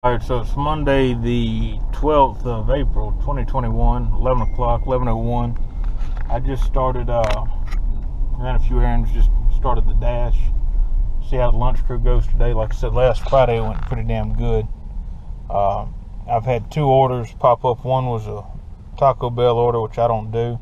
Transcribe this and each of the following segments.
Alright, so it's Monday the 12th of April 2021, 11 o'clock, 11:01. I just started, ran a few errands, just started the dash. See how the lunch crew goes today. Like I said, last Friday it went pretty damn good. I've had two orders pop up. One was a Taco Bell order, which I don't do.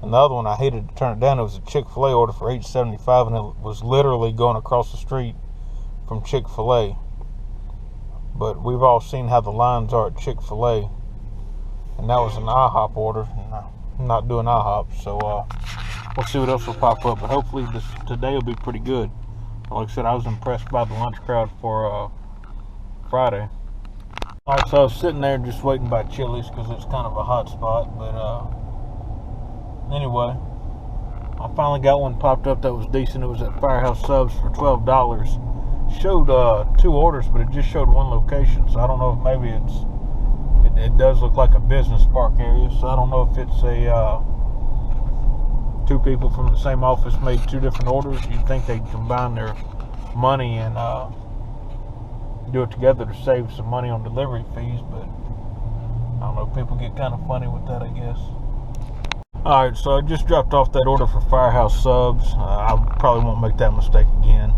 And the other one, I hated to turn it down. It was a Chick-fil-A order for $8.75, and it was literally going across the street from Chick-fil-A. But we've all seen how the lines are at Chick-fil-A. And that was an IHOP order. And I'm not doing IHOP, so we'll see what else will pop up. But hopefully today will be pretty good. Like I said, I was impressed by the lunch crowd for Friday. Alright, so I was sitting there just waiting by Chili's because it's kind of a hot spot. But anyway, I finally got one popped up that was decent. It was at Firehouse Subs for $12. Showed two orders, but it just showed one location. So I don't know if maybe it does look like a business park area. So I don't know if it's two people from the same office made two different orders. You'd think they'd combine their money and do it together to save some money on delivery fees, but I don't know, people get kind of funny with that, I guess. Alright, so I just dropped off that order for Firehouse Subs. I probably won't make that mistake again.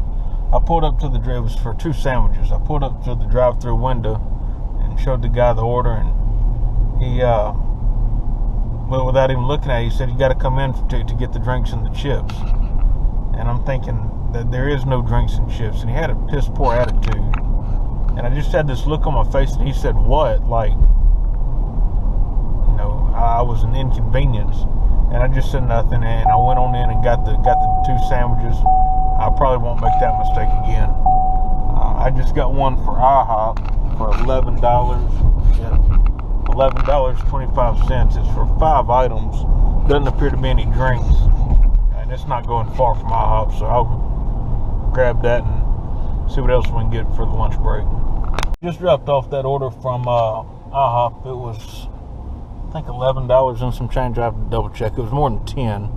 I pulled up to the drive for two sandwiches. I pulled up to the drive-through window and showed the guy the order, and he well, without even looking at it, he said, "You got to come in to get the drinks and the chips." And I'm thinking that there is no drinks and chips, and he had a piss poor attitude. And I just had this look on my face, and he said, "What?" Like, you know, I was an inconvenience. And I just said nothing, and I went on in and got the two sandwiches. I probably won't make that mistake again. I just got one for IHOP for $11. Yeah, $11.25. It's for 5 items. Doesn't appear to be any drinks, and it's not going far from IHOP, so I'll grab that and see what else we can get for the lunch break. Just dropped off that order from IHOP. It was, I think, $11 and some change. I have to double check. It was more than 10.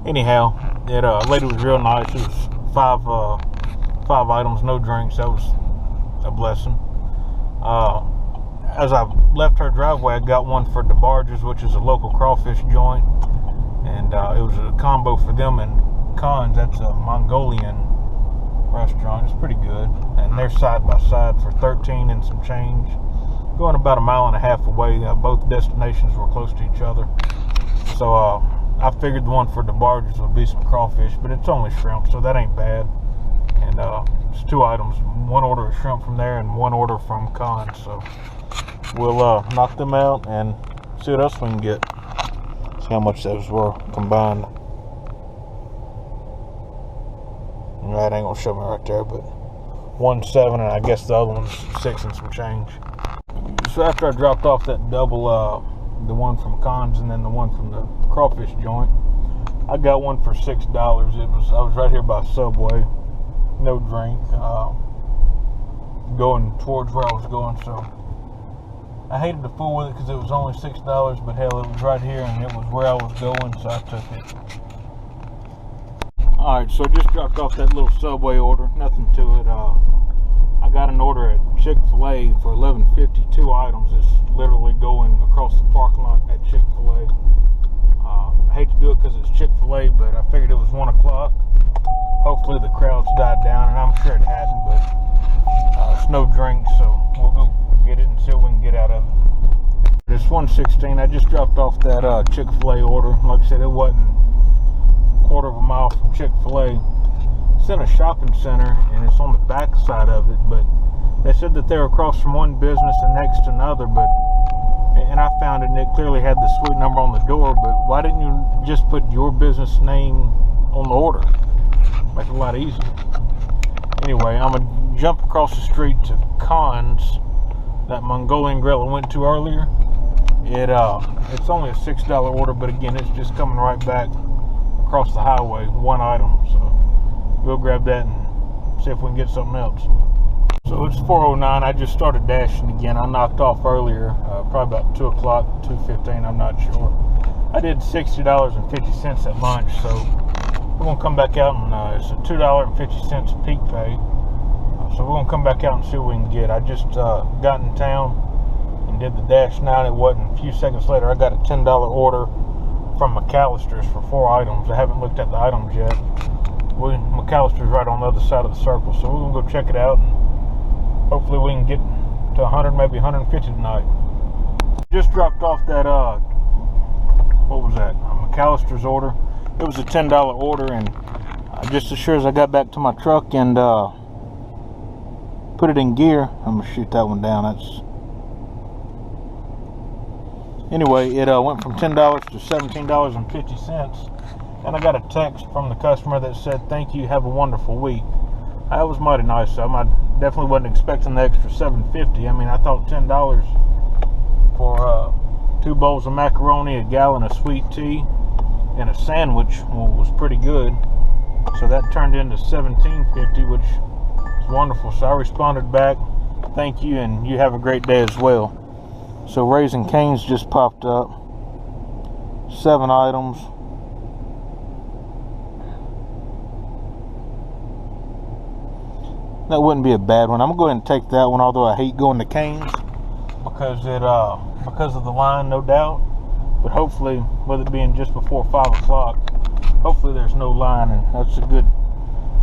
Anyhow, the lady was real nice. It was 5 items, no drinks. That was a blessing. As I left her driveway, I got one for DeBarge's, which is a local crawfish joint, and it was a combo for them and Khan's. That's a Mongolian restaurant. It's pretty good, and they're side by side for $13 and some change, going about a mile and a half away. Both destinations were close to each other, so I figured the one for DeBarge's would be some crawfish, but it's only shrimp, so that ain't bad. And it's 2 items, one order of shrimp from there and one order from Khan's. So we'll knock them out and see what else we can get. See how much those were combined. That ain't gonna show me right there, but 1.7, and I guess the other one's 6 and some change. So after I dropped off that double, the one from Khan's and then the one from the crawfish joint, I got one for $6. I was right here by Subway, no drink, going towards where I was going. So I hated to fool with it because it was only $6, but hell, it was right here and it was where I was going, so I took it. Alright, so I just dropped off that little Subway order, nothing to it. I got an order at Chick-fil-A for $11.50, 2 items. It's literally going across the parking lot at Chick-fil-A. I hate to do it because it's Chick-fil-A, but I figured it was 1 o'clock. Hopefully the crowds died down, and I'm sure it hadn't, but it's no drink, so we'll go get it and see what we can get out of it. It's 1:16. I just dropped off that Chick-fil-A order. Like I said, it wasn't a quarter of a mile from Chick-fil-A. It's in a shopping center, and it's on the back side of it, but they said that they were across from one business and next to another, and I found it, and it clearly had the suite number on the door, but why didn't you just put your business name on the order? Make it a lot easier. Anyway, I'm going to jump across the street to Khan's, that Mongolian grill I went to earlier. It's only a $6 order, but again, it's just coming right back across the highway, 1 item, so we'll grab that and see if we can get something else. So it's 4:09. I just started dashing again. I knocked off earlier, probably about 2 o'clock, 2:15, I'm not sure. I did $60.50 at lunch, so we're going to come back out and it's a $2.50 peak pay. So we're gonna come back out and see what we can get. I just got in town and did the Dash 9. It wasn't. A few seconds later, I got a $10 order from McAllister's for 4 items. I haven't looked at the items yet. McAllister's right on the other side of the circle, so we're gonna go check it out, and hopefully we can get to 100, maybe 150 tonight. Just dropped off that what was that? McAllister's order. It was a $10 order, and just as sure as I got back to my truck and put it in gear, I'm gonna shoot that one down. Anyway, it went from $10 to $17.50, and I got a text from the customer that said, "Thank you, have a wonderful week." That was mighty nice of them. I definitely wasn't expecting the extra $7.50. I mean, I thought $10 for 2 bowls of macaroni, a gallon of sweet tea, and a sandwich was pretty good. So that turned into $17.50, which is wonderful. So I responded back, "Thank you, and you have a great day as well." So Raising Cane's just popped up. 7 items. That wouldn't be a bad one. I'm gonna go ahead and take that one, although I hate going to Cane's because of the line, no doubt. But hopefully, with it being just before 5 o'clock, hopefully there's no line, and that's a good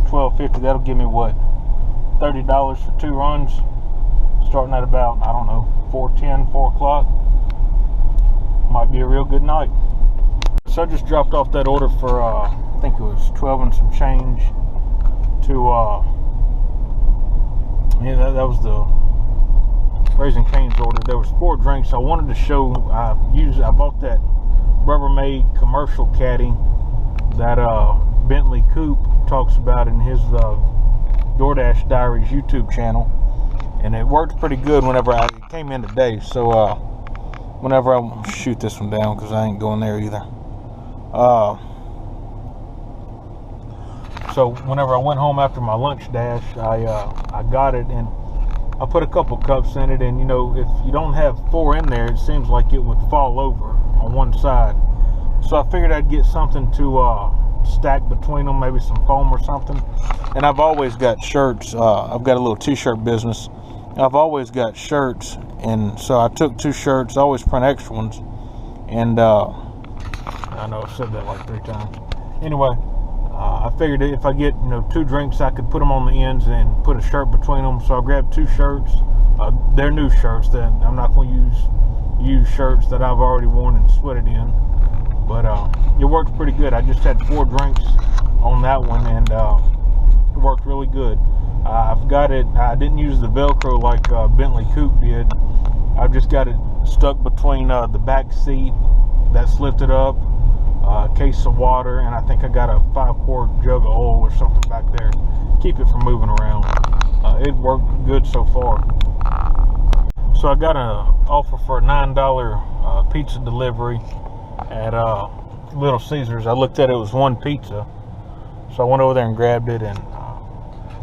$12.50. That'll give me what, $30 for 2 runs, starting at about, I don't know, 4:10, 4 o'clock. Might be a real good night. So I just dropped off that order for I think it was 12 and some change to yeah, that was the Raising Cane's order. There was 4 drinks. I wanted to show. I bought that Rubbermaid commercial caddy that Bentley Coupe talks about in his DoorDash Diaries YouTube channel, and it worked pretty good whenever it came in today. So whenever I shoot this one down, because I ain't going there either. So whenever I went home after my lunch dash, I got it, and I put a couple cups in it, and you know, if you don't have 4 in there, it seems like it would fall over on one side. So I figured I'd get something to stack between them, maybe some foam or something. And I've always got shirts. I've got a little t-shirt business. I've always got shirts, and so I took 2 shirts. I always print extra ones, and I know I've said that like 3 times. Anyway, I figured if I get 2 drinks, I could put them on the ends and put a shirt between them. So I grabbed 2 shirts. They're new shirts that I'm not going to use shirts that I've already worn and sweated in. But it worked pretty good. I just had 4 drinks on that one, and it worked really good. I've got it. I didn't use the Velcro like Bentley Coupe did. I've just got it stuck between the back seat. That's lifted up. A case of water, and I think I got a 5-quart jug of oil or something back there. Keep it from moving around. It worked good so far. So I got an offer for a $9 pizza delivery at Little Caesars. I looked at it, it was 1 pizza. So I went over there and grabbed it, and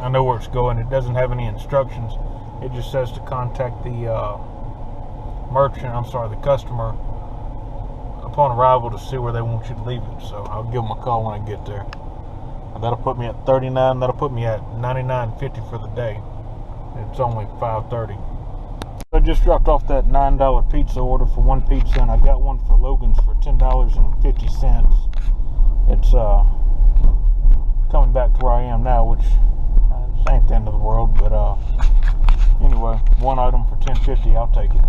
I know where it's going. It doesn't have any instructions. It just says to contact the the customer upon arrival to see where they want you to leave it. So I'll give them a call when I get there. And that'll put me at $39. That'll put me at $99.50 for the day. It's only 5:30. I just dropped off that $9 pizza order for 1 pizza, and I got one for Logan's for $10.50. It's coming back to where I am now, which ain't the end of the world. But anyway, 1 item for $10.50. I'll take it.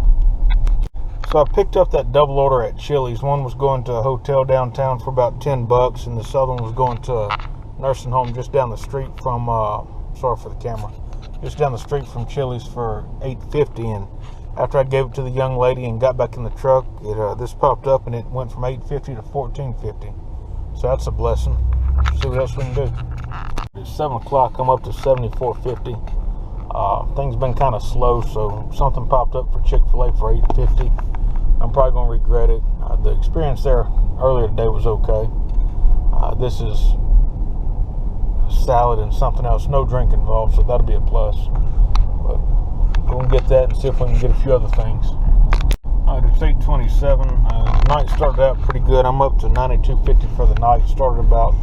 So I picked up that double order at Chili's. One was going to a hotel downtown for about $10, and this other one was going to a nursing home just down the street from, sorry for the camera, just down the street from Chili's for $8.50. And after I gave it to the young lady and got back in the truck, this popped up, and it went from $8.50 to $14.50. So that's a blessing. See what else we can do. It's 7 o'clock. I'm up to $74.50. Things been kind of slow, so something popped up for Chick-fil-A for $8.50. I'm probably going to regret it. The experience there earlier today was okay. This is salad and something else. No drink involved, so that'll be a plus. But we're going to get that and see if we can get a few other things. All right, it's 8:27. The night started out pretty good. I'm up to $92.50 for the night. Started about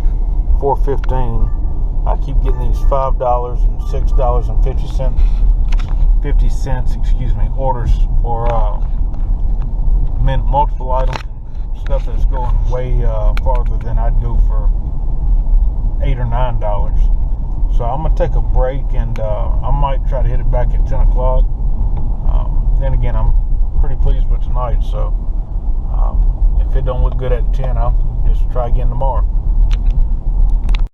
4:15. I keep getting these $5 and $6.50 orders for multiple items and stuff that's going way farther than I'd go for $8 or $9. So I'm gonna take a break, and I might try to hit it back at 10 o'clock. Then again, I'm pretty pleased with tonight, so if it don't look good at 10, I'll just try again tomorrow.